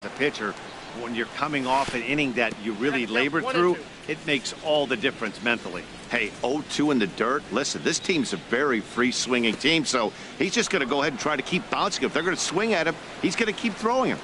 The pitcher, when you're coming off an inning that you really labored through, it makes all the difference mentally. Hey, 0-2 in the dirt. Listen, this team's a very free-swinging team, so he's just going to go ahead and try to keep bouncing. If they're going to swing at him, he's going to keep throwing him.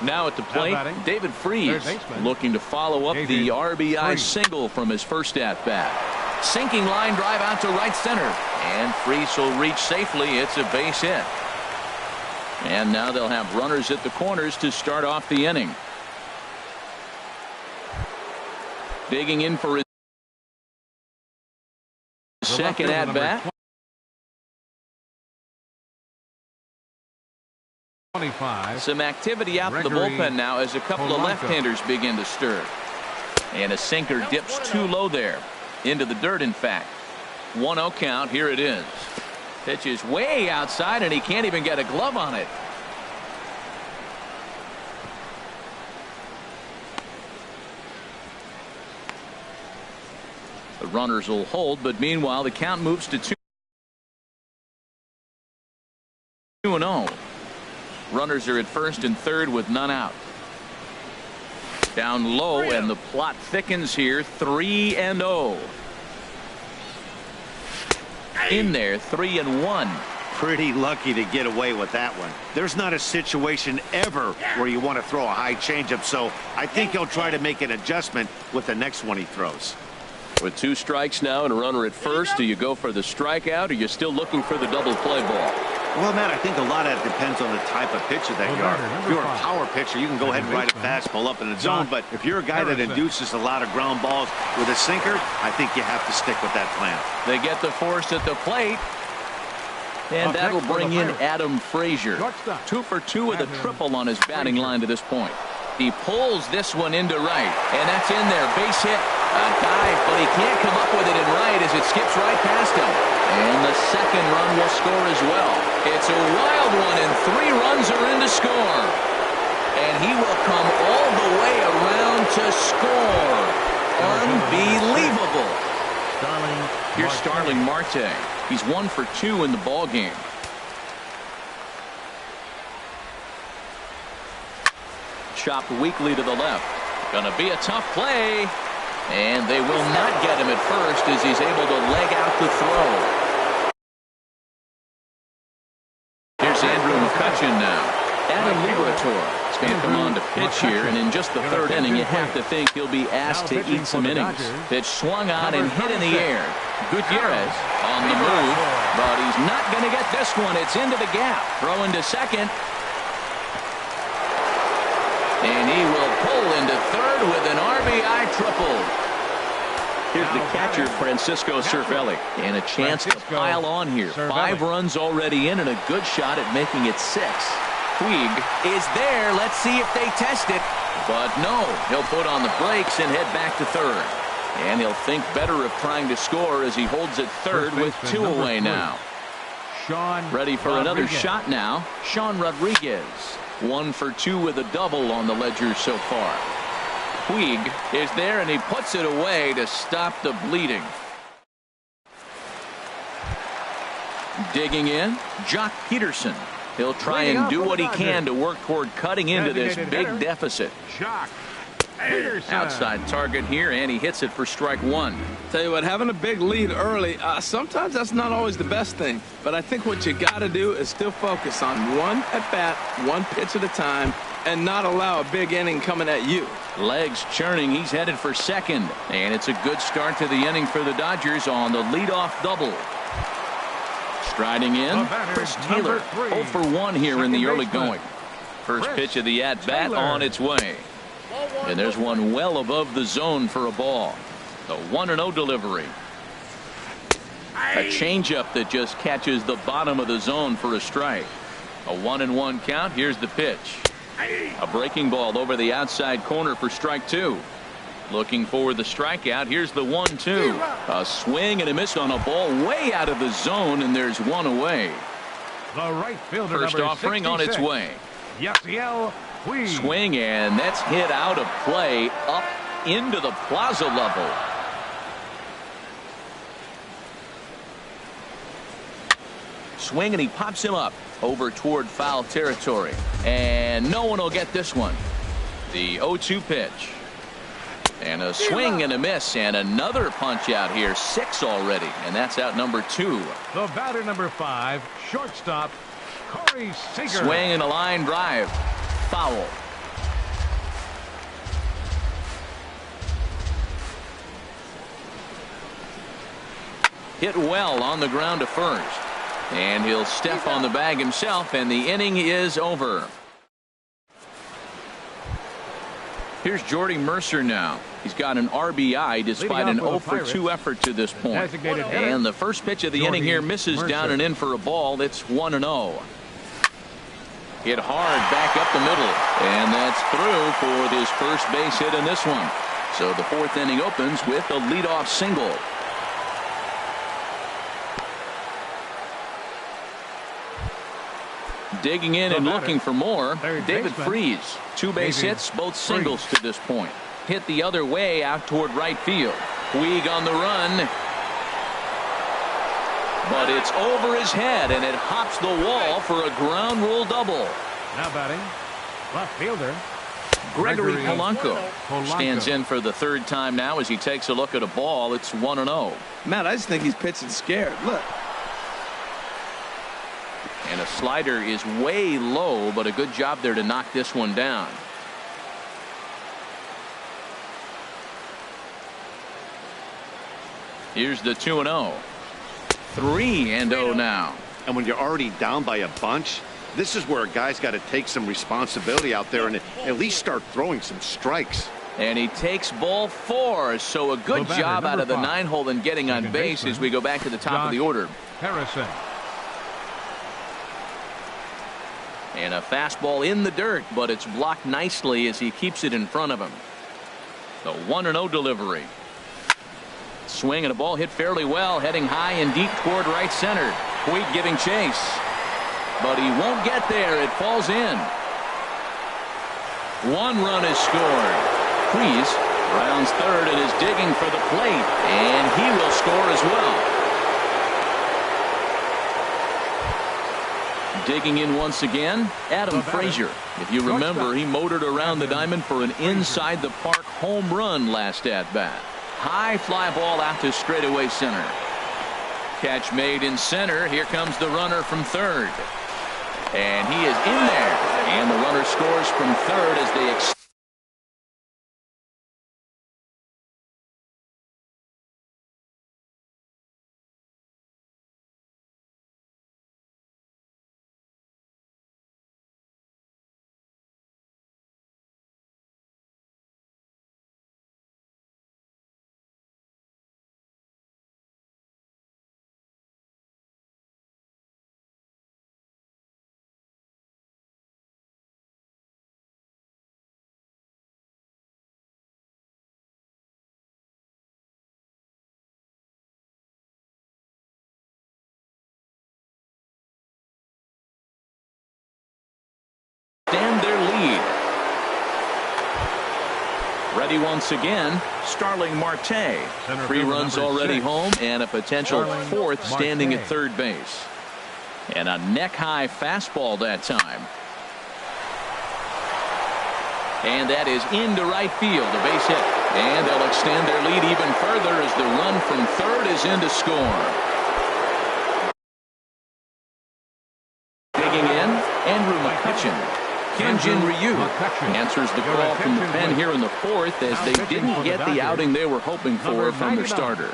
Now at the plate, David Freese looking to follow up the RBI single from his first at-bat. Sinking line drive out to right center. And Freese will reach safely. It's a base hit. And now they'll have runners at the corners to start off the inning. Digging in for his second at-bat. 25. Some activity out in the bullpen now as a couple of left-handers begin to stir. And a sinker dips too low there. Into the dirt, in fact. 1-0 count. Here it is. Pitch is way outside, and he can't even get a glove on it. The runners will hold, but meanwhile, the count moves to 2-0. Runners are at first and third with none out. Down low, and the plot thickens here. 3-0. In there, 3-1. Pretty lucky to get away with that one. There's not a situation ever where you want to throw a high changeup, so I think he'll try to make an adjustment with the next one he throws. With 2 strikes now and a runner at first, do you go for the strikeout, or are you still looking for the double play ball? Well, Matt, I think a lot of that depends on the type of pitcher that you are. If you're a power pitcher, you can go ahead and ride a fastball up in the zone. But if you're a guy that induces a lot of ground balls with a sinker, I think you have to stick with that plan. They get the force at the plate. And that'll bring in Adam Frazier. 2 for 2 with a triple on his batting line to this point. He pulls this one into right. And that's in there. Base hit. A dive, but he can't come up with it in right as it skips right past him. And the second run will score as well. It's a wild one, and 3 runs are in to score. And he will come all the way around to score. Unbelievable. Here's Starling Marte. He's 1 for 2 in the ball game. Chopped weakly to the left. Gonna be a tough play. And they will not get him at first as he's able to leg out the throw. Here's Andrew McCutcheon now. Adam Liberator is going to come on to pitch here, and in just the 3rd inning, you have to think he'll be asked to eat some innings. Pitch swung on and hit in the air. Gutierrez on the move, but he's not going to get this one. It's into the gap. Throw into second. And he will pull into third with an RBI triple. Here's the catcher, Francisco Cervelli, and a chance to pile on here. 5 runs already in and a good shot at making it 6. Puig is there. Let's see if they test it. But no, he'll put on the brakes and head back to third. And he'll think better of trying to score as he holds at third with 2 away now. Ready for another shot now. Sean Rodriguez. 1 for 2 with a double on the ledger so far. Puig is there, and he puts it away to stop the bleeding. Digging in, Jock Peterson. He'll try and do what he can to work toward cutting into this big deficit. Outside target here, and he hits it for strike 1. Tell you what, having a big lead early, sometimes that's not always the best thing. But I think what you got to do is still focus on 1 at-bat, 1 pitch at a time, and not allow a big inning coming at you. Legs churning. He's headed for second. And it's a good start to the inning for the Dodgers on the leadoff double. Striding in, Chris Taylor. 0 for 1 here in the early going. First pitch of the at-bat on its way. And there's one well above the zone for a ball. The 1-0 delivery. A changeup that just catches the bottom of the zone for a strike. A 1-1 count. Here's the pitch. A breaking ball over the outside corner for strike 2. Looking for the strikeout. Here's the 1-2. A swing and a miss on a ball way out of the zone, and there's 1 away. The right fielder, first offering 66. On its way. Yasiel Puig. Swing, and that's hit out of play up into the plaza level. Swing, and he pops him up over toward foul territory. And no one will get this one. The 0-2 pitch. And a swing and a miss, and another punch out here. 6 already, and that's out number 2. The batter, number 5, shortstop, Corey Seager. Swing and a line drive. Foul. Hit well on the ground to first. And he'll step on the bag himself, and the inning is over. Here's Jordy Mercer now. He's got an RBI despite an 0-for-2 effort to this point. And the first pitch of the inning here misses down and in for a ball. It's 1-0. Hit hard back up the middle. And that's through for his first base hit in this one. So the 4th inning opens with a leadoff single. Digging in and looking for more, David Freese. 2 base hits, both singles to this point. Hit the other way out toward right field. Puig on the run. But it's over his head, and it hops the wall for a ground rule double. Now batting, left fielder Gregory Polanco stands in for the 3rd time now as he takes a look at a ball. It's 1-0. Matt, I just think he's pitching scared. Look. And a slider is way low, but a good job there to knock this one down. Here's the 2-0. 3-0 now. And when you're already down by a bunch, this is where a guy's got to take some responsibility out there and at least start throwing some strikes. And he takes ball 4, so a good job out of the 9-hole in getting on base as we go back to the top of the order. Harrison. And a fastball in the dirt, but it's blocked nicely as he keeps it in front of him. The 1-0 delivery. Swing and a ball hit fairly well, heading high and deep toward right center. Puig giving chase. But he won't get there. It falls in. 1 run is scored. Freese rounds third and is digging for the plate. And he will score as well. Digging in once again, Adam Frazier. If you remember, he motored around the diamond for an inside the park home run last at bat. High fly ball out to straightaway center. Catch made in center. Here comes the runner from third. And he is in there. And the runner scores from third as they extend their lead. Ready once again, Starling Marte. 3 runs already home and a potential 4th standing at third base. And a neck-high fastball that time. And that is into right field, a base hit. And they'll extend their lead even further as the run from third is in to score. Digging in, Andrew McCutcheon. Hyunjin Ryu answers the call from the pen here in the 4th as they didn't get the outing they were hoping for from their starter.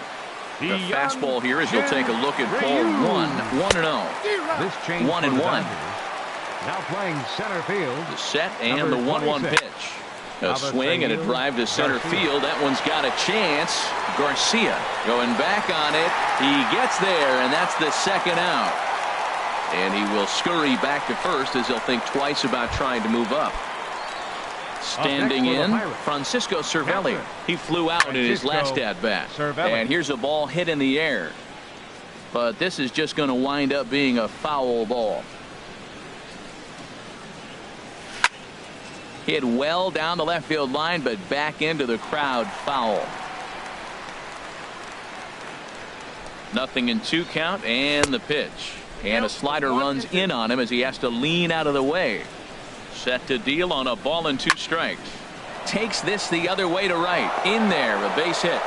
The fastball here as you'll take a look at ball 1, 1-0. 1-1. Now playing center field. The set and the 1-1 pitch. A swing and a drive to center field. That one's got a chance. Garcia going back on it. He gets there, and that's the 2nd out. And he will scurry back to first as he'll think twice about trying to move up. Standing in, Francisco Cervelli. He flew out in his last at-bat. And here's a ball hit in the air. But this is just going to wind up being a foul ball. Hit well down the left field line, but back into the crowd, foul. 0-2 count, and the pitch. And a slider runs in on him as he has to lean out of the way. Set to deal on a ball and 2 strikes. Takes this the other way to right. In there, a base hit.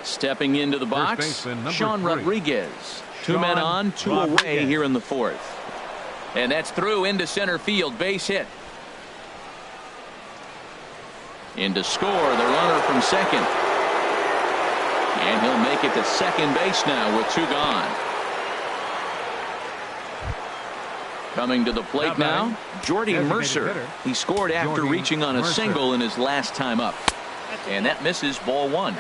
Stepping into the box, Sean Rodriguez. 2 men on, 2 away here in the 4th. And that's through into center field. Base hit. In to score, the runner from second. And he'll make it to second base now with 2 gone. Coming to the plate now, Jordy Mercer. He scored after reaching on a single in his last time up. And that misses, ball 1.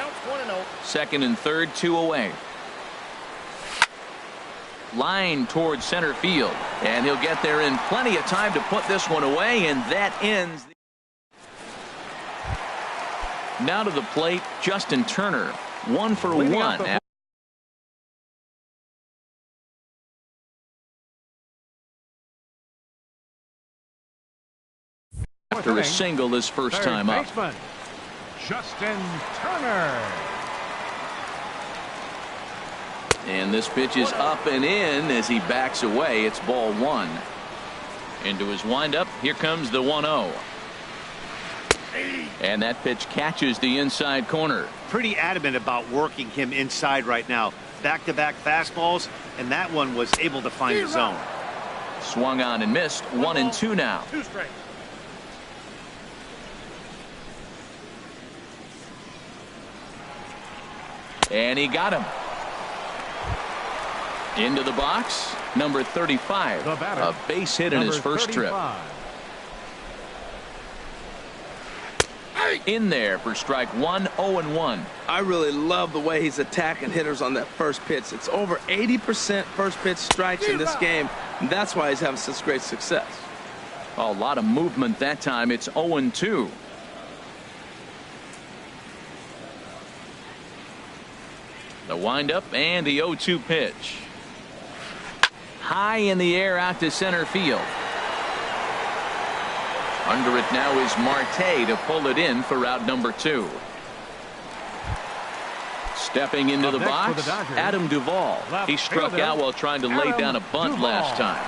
Second and third, 2 away. Line towards center field. And he'll get there in plenty of time to put this one away, and that ends. Now to the plate, Justin Turner. 1 for 1. After a single his first time up. Justin Turner. And this pitch is up and in as he backs away. It's ball 1. Into his windup. Here comes the 1-0. And that pitch catches the inside corner. Pretty adamant about working him inside right now. Back-to-back fastballs, and that one was able to find the zone. Swung on and missed. 1-2 now. 2 strikes. And he got him. Into the box, number 35. A base hit in his first trip. In there for strike 1, 0-1. I really love the way he's attacking hitters on that first pitch. It's over 80% first pitch strikes in this game. And that's why he's having such great success. A lot of movement that time. It's 0-2. The windup and the 0-2 pitch. High in the air out to center field. Under it now is Marte to pull it in for out number 2. Stepping into the box, Adam Duvall. He struck out while trying to lay down a bunt last time.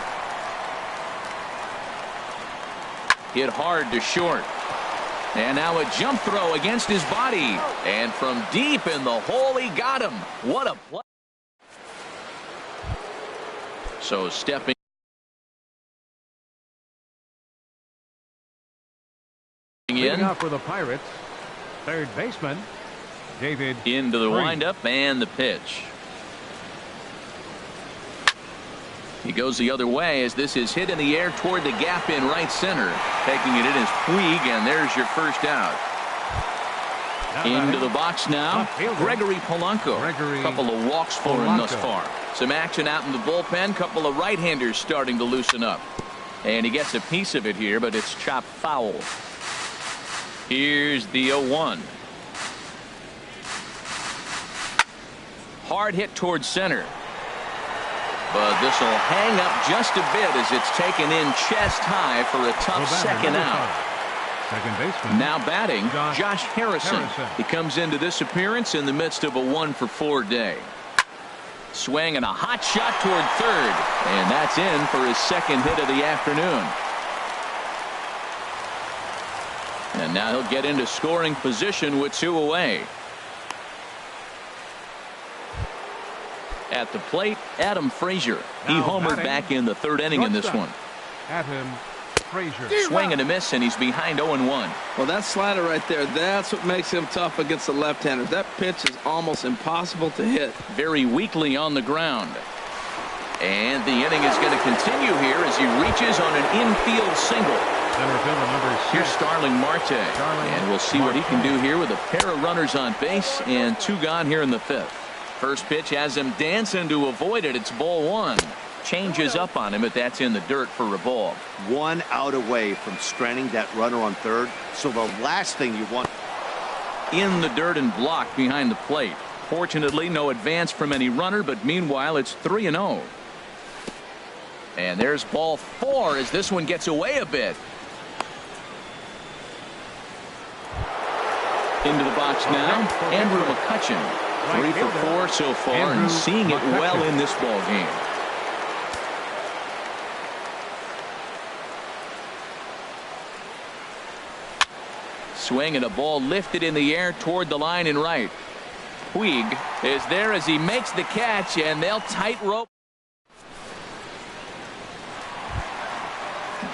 Hit hard to short. And now a jump throw against his body. And from deep in the hole, he got him. What a play. So stepping in. Out for the Pirates, third baseman, David. Into the windup and the pitch. He goes the other way as this is hit in the air toward the gap in right center. Taking it in is Puig, and there's your first out. Into the box now, Gregory Polanco. Couple of walks for him thus far. Some action out in the bullpen. Couple of right-handers starting to loosen up. And he gets a piece of it here, but it's chopped foul. Here's the 0-1. Hard hit towards center. But this will hang up just a bit as it's taken in chest high for a tough second out. Second baseman. Now batting, Josh Harrison. He comes into this appearance in the midst of a 1-for-4 day. Swing and a hot shot toward third. And that's in for his second hit of the afternoon. And now he'll get into scoring position with 2 away. At the plate, Adam Frazier. He homered back in the 3rd inning in this one. Adam Frazier. Swing and a miss, and he's behind 0-1. Well, that slider right there, that's what makes him tough against the left-handers. That pitch is almost impossible to hit. Very weakly on the ground. And the inning is going to continue here as he reaches on an infield single. Center fielder number 6. Here's Starling Marte. And we'll see what he can do here with a pair of runners on base and 2 gone here in the 5th. First pitch has him dancing to avoid it. It's ball 1. Changes up on him, but that's in the dirt for a ball. 1 out away from stranding that runner on third. So the last thing you want. In the dirt and blocked behind the plate. Fortunately, no advance from any runner, but meanwhile, it's 3-0. And there's ball 4 as this one gets away a bit. Into the box now, Andrew McCutcheon. 3 for 4 so far and seeing it well in this ball game. Swing and a ball lifted in the air toward the line and right. Puig is there as he makes the catch, and they'll tightrope.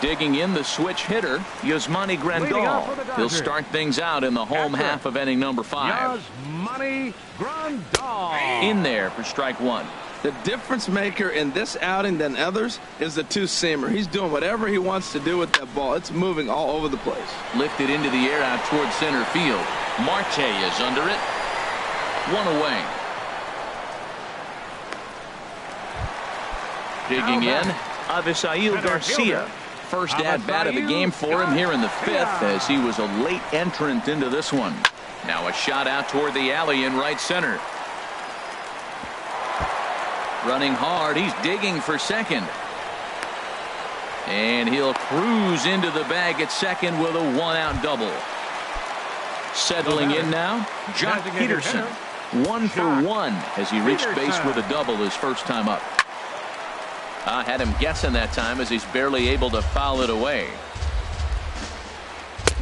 Digging in the switch hitter, Yasmani Grandal. He'll start things out in the home half of inning number 5. Yasmani Grandal. In there for strike 1. The difference maker in this outing than others is the two-seamer. He's doing whatever he wants to do with that ball. It's moving all over the place. Lifted into the air out toward center field. Marte is under it. 1 away. Digging in, Avisail Garcia. First at-bat of the game for him here in the 5th as he was a late entrant into this one. Now a shot out toward the alley in right center. Running hard, he's digging for second. And he'll cruise into the bag at second with a 1-out double. Settling in now, Jock Peterson. 1 for 1 as he reached base with a double his first time up. I had him guessing that time as he's barely able to foul it away.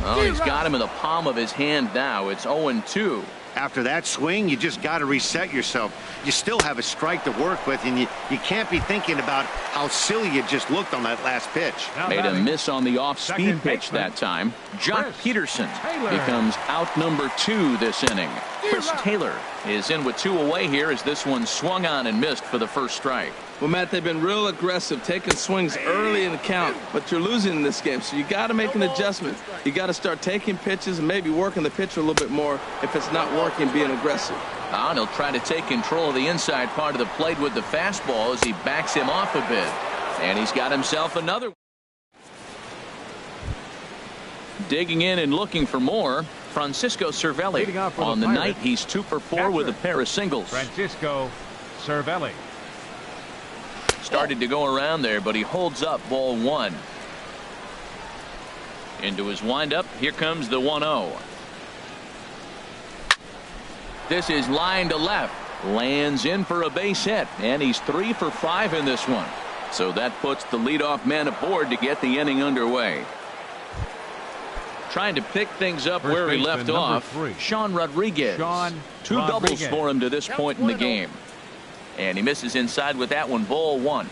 Oh, he's got him in the palm of his hand now. It's 0-2. After that swing, you just got to reset yourself. You still have a strike to work with, and you can't be thinking about how silly you just looked on that last pitch. Made a miss on the off-speed pitch that time. Jock Peterson becomes out number 2 this inning. Chris Taylor is in with 2 away here as this one swung on and missed for the first strike. Well, Matt, they've been real aggressive, taking swings early in the count, but you're losing in this game, so you got to make an adjustment. You got to start taking pitches and maybe working the pitcher a little bit more if it's not working, being aggressive. And he'll try to take control of the inside part of the plate with the fastball as he backs him off a bit. And he's got himself another. Digging in and looking for more, Francisco Cervelli. On the night, he's 2 for 4 with a pair of singles. Francisco Cervelli. Started to go around there, but he holds up ball 1. Into his windup, here comes the 1-0. This is line to left. Lands in for a base hit, and he's 3 for 5 in this one. So that puts the leadoff man aboard to get the inning underway. Trying to pick things up where he left off, Sean Rodriguez. 2 doubles for him to this point in the game. And he misses inside with that one, ball 1.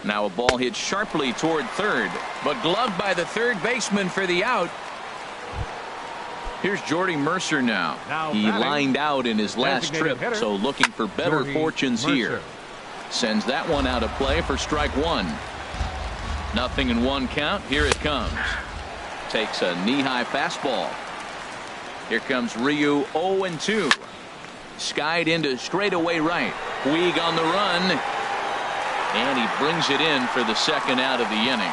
Now a ball hit sharply toward third, but gloved by the third baseman for the out. Here's Jordy Mercer now. He lined out in his last trip, so looking for better fortunes here. Sends that one out of play for strike 1. 0-1 count. Here it comes. Takes a knee-high fastball. Here comes Ryu, 0-2. Skied into straightaway right. Puig on the run. And he brings it in for the second out of the inning.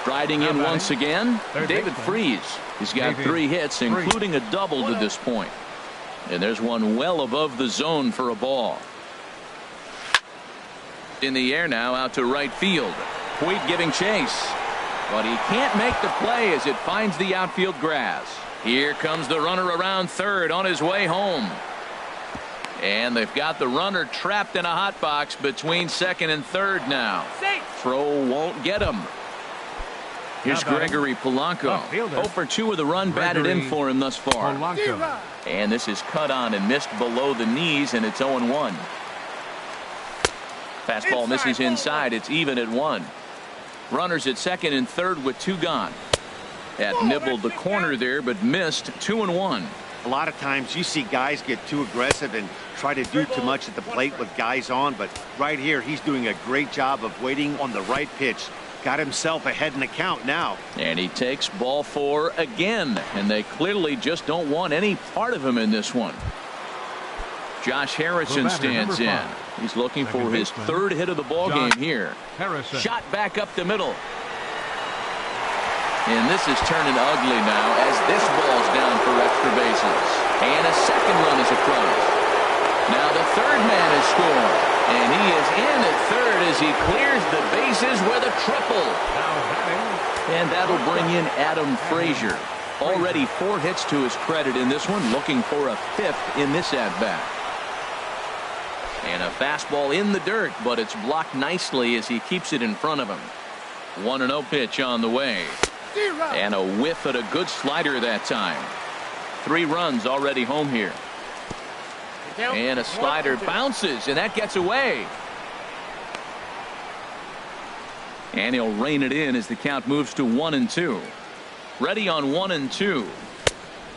Striding in once again, David Freese. He's got 3 hits, including a double to this point. And there's one well above the zone for a ball. In the air now out to right field. Puig giving chase. But he can't make the play as it finds the outfield grass. Here comes the runner around third on his way home. And they've got the runner trapped in a hot box between second and third now. Throw won't get him. Here's Gregory Polanco. 0 for 2 with a run batted in for him thus far. And this is cut on and missed below the knees, and it's 0-1. Fastball misses inside. It's even at 1. Runners at second and third with 2 gone. That nibbled the corner there, but missed. 2-1. A lot of times you see guys get too aggressive and try to do too much at the plate with guys on, but right here he's doing a great job of waiting on the right pitch. Got himself ahead in the count now. And he takes ball 4 again, and they clearly just don't want any part of him in this one. Josh Harrison stands in. He's looking for his 3rd hit of the ball game here. Shot back up the middle. And this is turning ugly now as this ball's down for extra bases. And a second run is across. Now the third man has scored. And he is in at third as he clears the bases with a triple. Now batting, And that'll bring in Adam Frazier. Already 4 hits to his credit in this one, looking for a 5th in this at-bat. And a fastball in the dirt, but it's blocked nicely as he keeps it in front of him. 1-0 pitch on the way. And a whiff at a good slider that time. 3 runs already home here. And a slider bounces, and that gets away. And he'll rein it in as the count moves to 1-2. Ready on 1-2.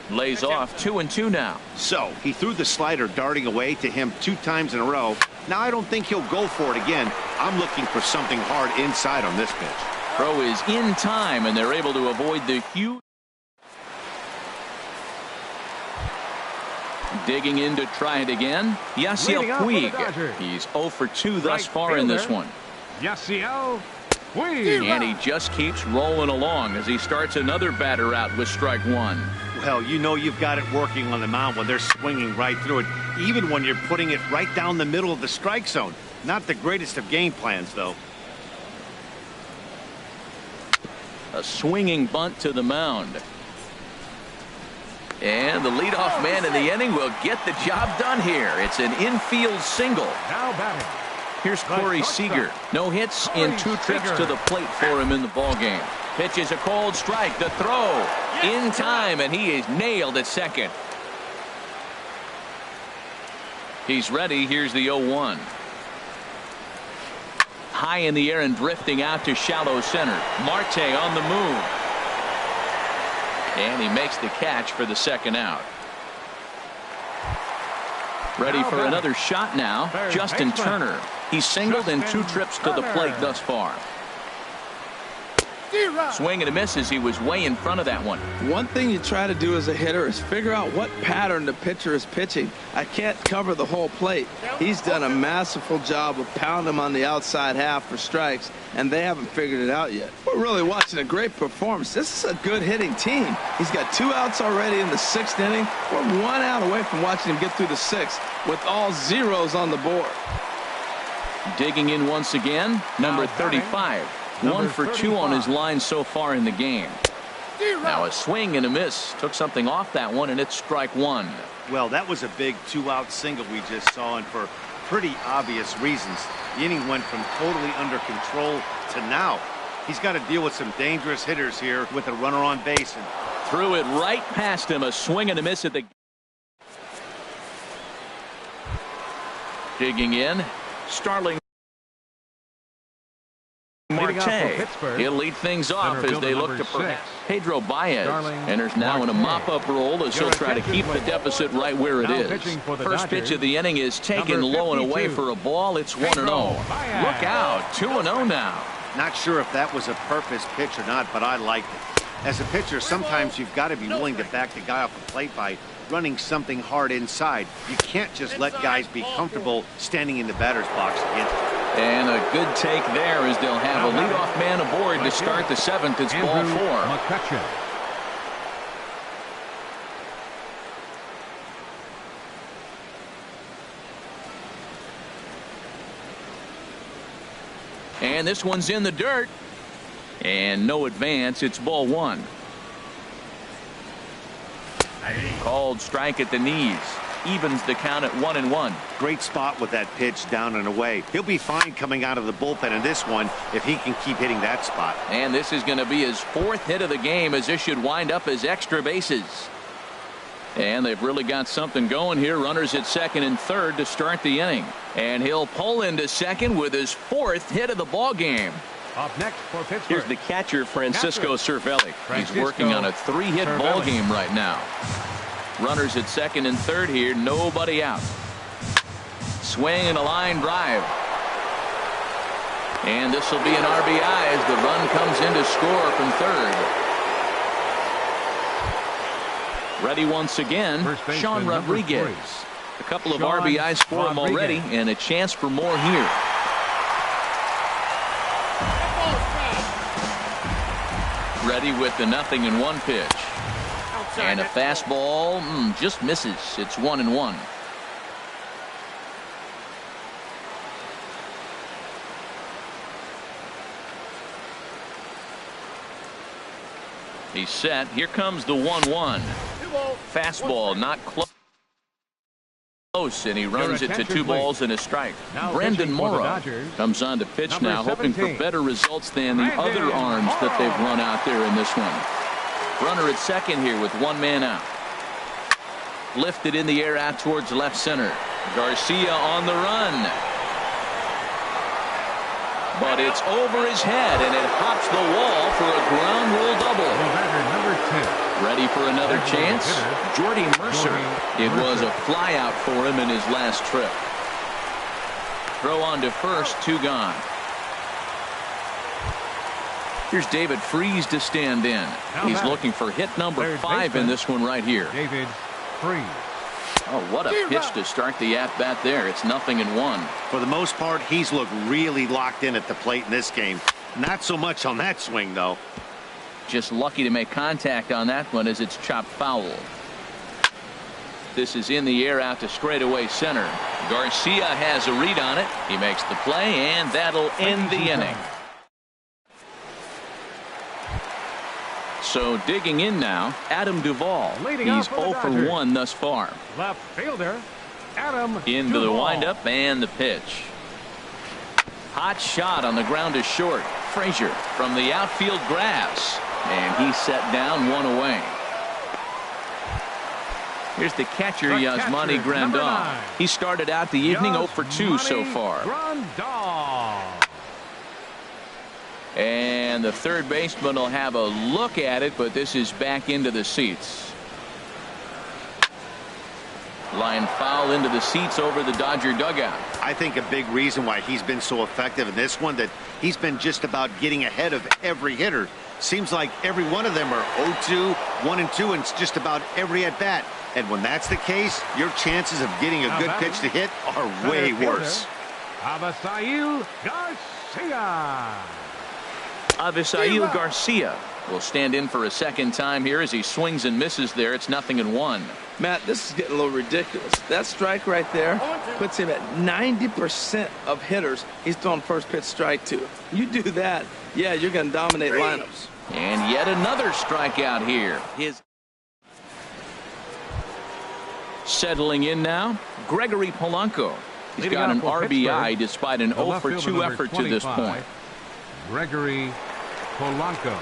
Lays off 2-2 now. So he threw the slider darting away to him 2 times in a row. Now I don't think he'll go for it again. I'm looking for something hard inside on this pitch. Throw is in time, and they're able to avoid the huge. Digging in to try it again. Yasiel Puig. He's 0 for 2 thus far in this one. Yasiel Puig. And he just keeps rolling along as he starts another batter out with strike 1. Well, you know you've got it working on the mound when they're swinging right through it, even when you're putting it right down the middle of the strike zone. Not the greatest of game plans, though. A swinging bunt to the mound. And the leadoff man in the inning will get the job done here. It's an infield single. Now batting. Here's Corey Seager. No hits in 2 trips to the plate for him in the ballgame. Pitches a cold strike. The throw in time, and he is nailed at second. He's ready. Here's the 0-1. High in the air and drifting out to shallow center. Marte on the move. And he makes the catch for the second out. Ready for another shot now. Justin Turner. He's singled in 2 trips to the plate thus far. Swing and a miss as he was way in front of that one. One thing you try to do as a hitter is figure out what pattern the pitcher is pitching. I can't cover the whole plate. He's done a masterful job of pounding him on the outside half for strikes, and they haven't figured it out yet. We're really watching a great performance. This is a good hitting team. He's got 2 outs already in the 6th inning. We're 1 out away from watching him get through the 6th with all zeros on the board. Digging in once again, number 35. 1 for 2 on his line so far in the game. Now a swing and a miss. Took something off that one, and it's strike 1. Well, that was a big 2-out single we just saw, and for pretty obvious reasons. The inning went from totally under control to now. He's got to deal with some dangerous hitters here with a runner on base. And threw it right past him. A swing and a miss at the. Digging in. Starling Marte. He'll lead things off as they look to perhaps. Pedro Baez enters now in a mop-up role as he'll try to keep the deficit right where it is. First pitch of the inning is taken low and away for a ball. It's 1-0. Look out. 2-0 now. Not sure if that was a purpose pitch or not, but I liked it. As a pitcher, sometimes you've got to be willing to back the guy off the plate by running something hard inside. You can't just let guys be comfortable standing in the batter's box against it. And a good take there as they'll have a leadoff man aboard to start the 7th. It's ball 4. And this one's in the dirt. And no advance. It's ball 1. Called strike at the knees. Evens the count at 1-1. Great spot with that pitch down and away. He'll be fine coming out of the bullpen in this one if he can keep hitting that spot. And this is going to be his 4th hit of the game, as this should wind up as extra bases. And they've really got something going here. Runners at 2nd and 3rd to start the inning. And he'll pull into 2nd with his 4th hit of the ball game. Up next for Pittsburgh. Here's the catcher, Francisco Cervelli. He's working on a 3-hit ball game right now. Runners at 2nd and 3rd here. Nobody out. Swing and a line drive. And this will be an RBI as the run comes in to score from 3rd. Ready once again, Sean Rodriguez. A couple of RBIs for him already, and a chance for more here. Ready with the 0-1 pitch. And a fastball just misses. It's 1-1. He's set. Here comes the 1-1. Fastball not close, and he runs it to 2 balls and a strike. Brandon Morrow comes on to pitch now, hoping for better results than the other arms that they've run out there in this one. Runner at second here with 1 man out. Lifted in the air out towards left center. Garcia on the run. But it's over his head, and it hops the wall for a ground rule double. Number 10. Ready for another chance? Jordy Mercer. It was a fly out for him in his last trip. Throw on to first, 2 gone. Here's David Freese to stand in. He's looking for hit number 5 in this one right here. David Freese. Oh, what a pitch to start the at-bat there. It's 0-1. For the most part, he's looked really locked in at the plate in this game. Not so much on that swing, though. Just lucky to make contact on that one as it's chopped foul. This is in the air out to straightaway center. Garcia has a read on it. He makes the play, and that'll end the inning. So digging in now, Adam Duvall. He's 0 for 1 thus far. Left fielder, Adam Into the Duvall. windup and the pitch. Hot shot on the ground to short. Frazier from the outfield grass. And he's set down 1 away. Here's the catcher, Yasmani Grandal. He started out the evening 0 for 2 so far. Grandal. And the third baseman will have a look at it, but this is back into the seats. Line foul into the seats over the Dodger dugout. I think a big reason why he's been so effective in this one, that he's been just about getting ahead of every hitter. Seems like every one of them are 0-2, 1-2, and it's just about every at bat. And when that's the case, your chances of getting a good pitch to hit are way worse. Avisail Garcia. Avisail Garcia will stand in for a second time here as he swings and misses there. It's 0-1. Matt, this is getting a little ridiculous. That strike right there puts him at 90% of hitters he's throwing first pitch strike to. You do that, yeah, you're going to dominate lineups. And yet another strikeout here. Settling in now, Gregory Polanco. He's got an RBI despite an 0 for 2 effort to this point. Gregory Polanco.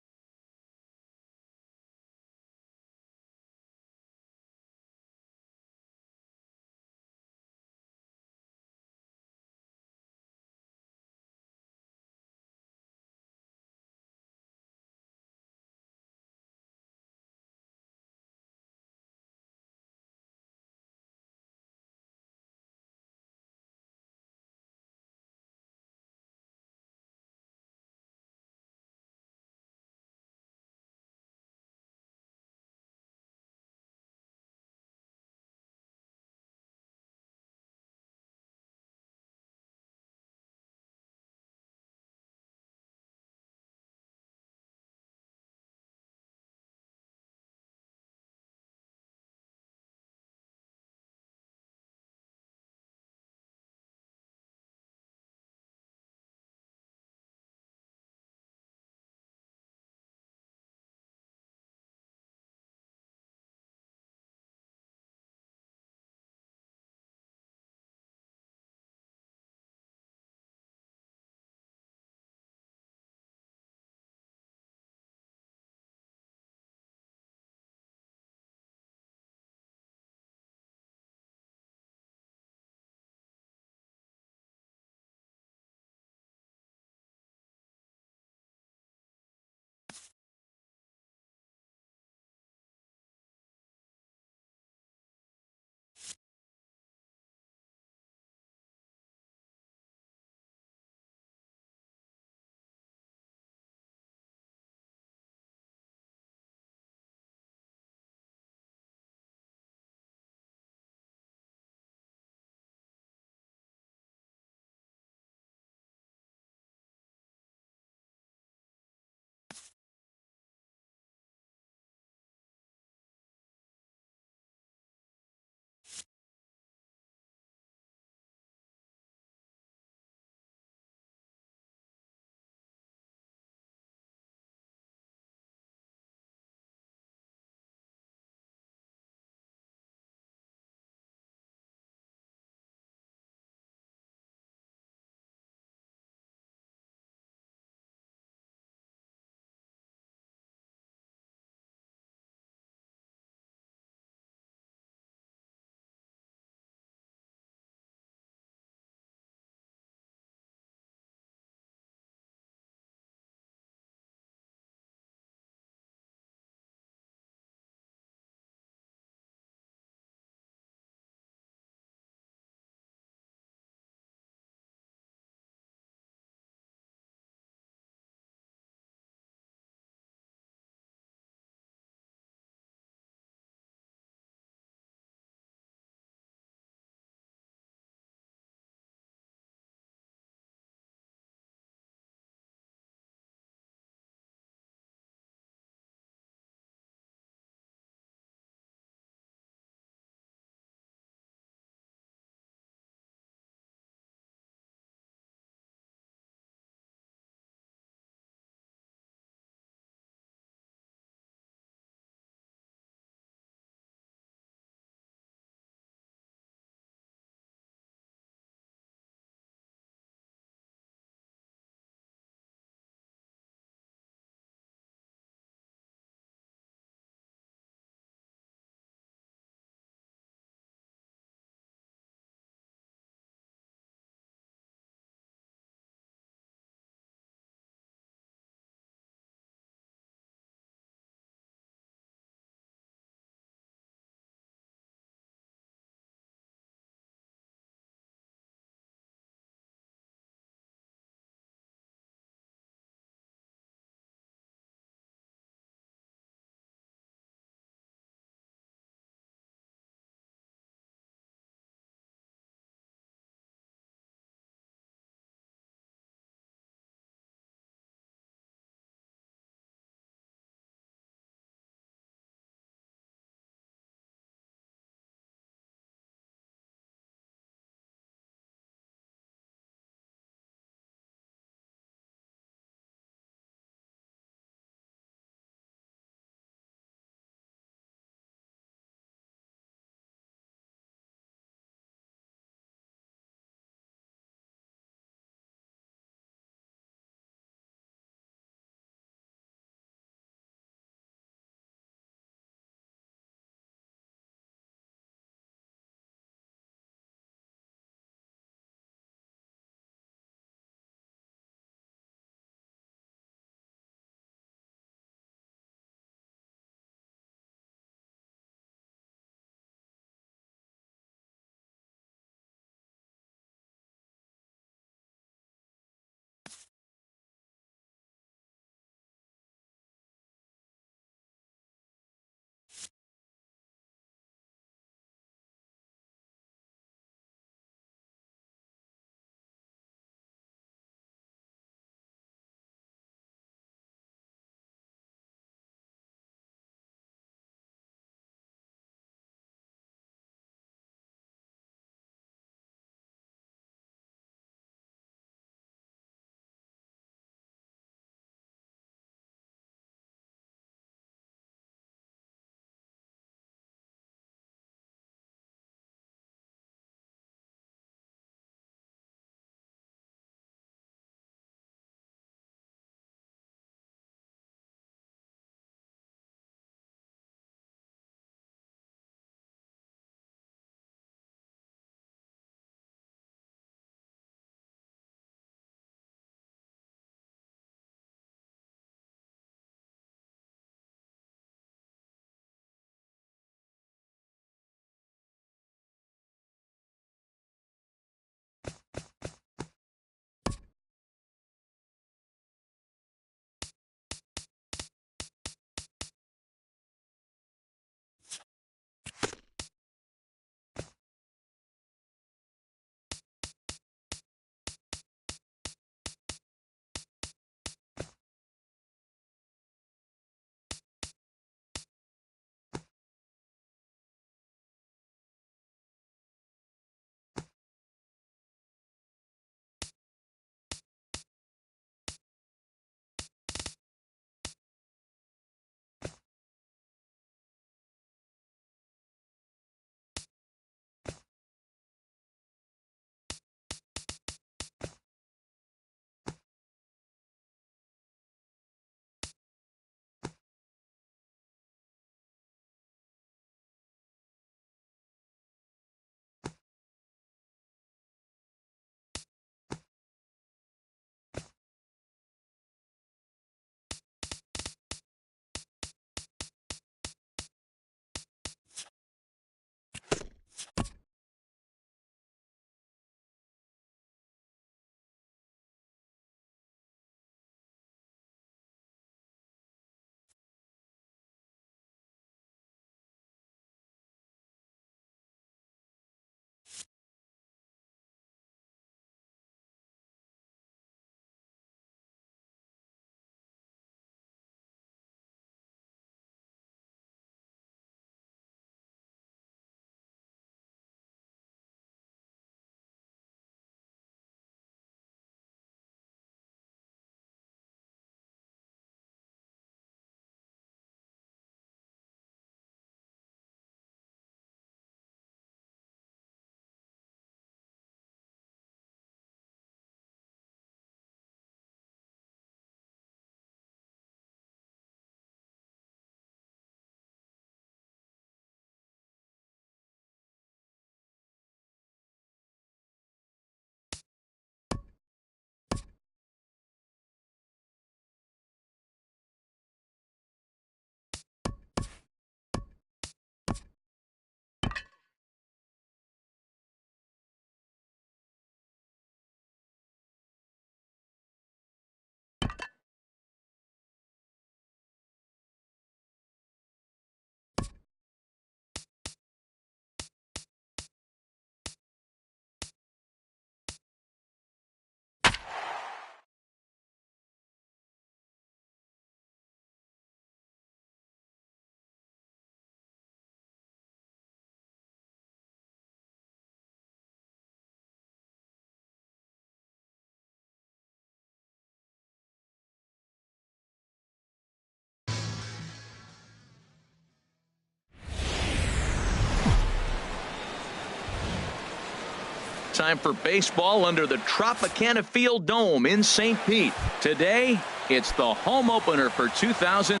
time for baseball under the Tropicana Field Dome in St. Pete. Today, it's the home opener for 2017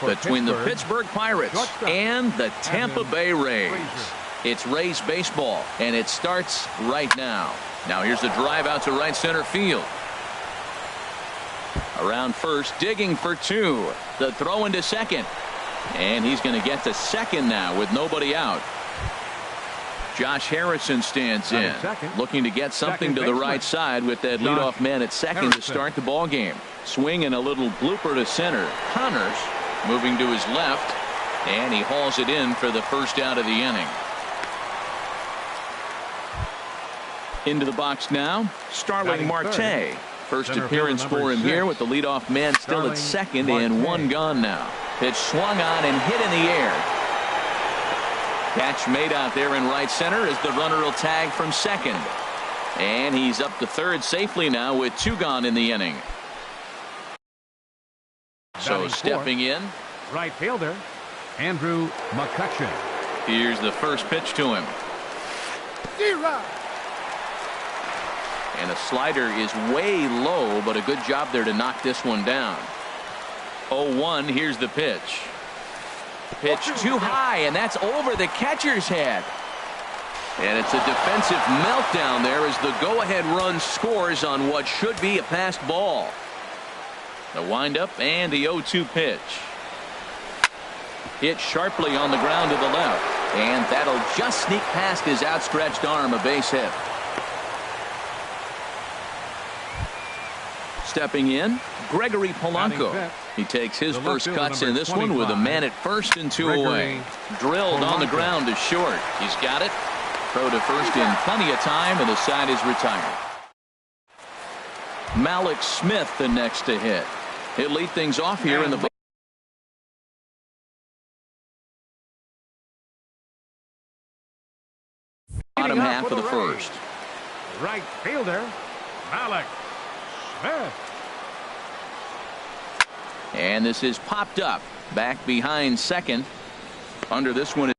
between the Pittsburgh Pirates and the Tampa Bay Rays. It's Rays baseball, and it starts right now. Now here's the drive out to right center field. Around first, digging for two. The throw into second. And he's going to get to second now with nobody out. Josh Harrison stands in, looking to get something to the right side with that leadoff man at second to start the ball game. Swing and a little blooper to center. Connors moving to his left, and he hauls it in for the first out of the inning. Into the box now, Starling Marte. First appearance for him here with the leadoff man still at second and one gone now. Pitch swung on and hit in the air. Catch made out there in right center as the runner will tag from second. And he's up to third safely now with two gone in the inning. So stepping in, right fielder Andrew McCutcheon. Here's the first pitch to him. And a slider is way low, but a good job there to knock this one down. 0-1, here's the pitch. Pitch too high, and that's over the catcher's head. And it's a defensive meltdown there as the go-ahead run scores on what should be a passed ball. The windup and the 0-2 pitch. Hit sharply on the ground to the left, and that'll just sneak past his outstretched arm, a base hit. Stepping in, Gregory Polanco. He takes his first cuts in this one with a man at first and two away. Drilled on the ground to short. He's got it. Throw to first in plenty of time, and the side is retired. Malik Smith the next to hit. He'll lead things off here in the bottom half of the first. Right fielder Malik Smith. And this is popped up back behind second. Under this one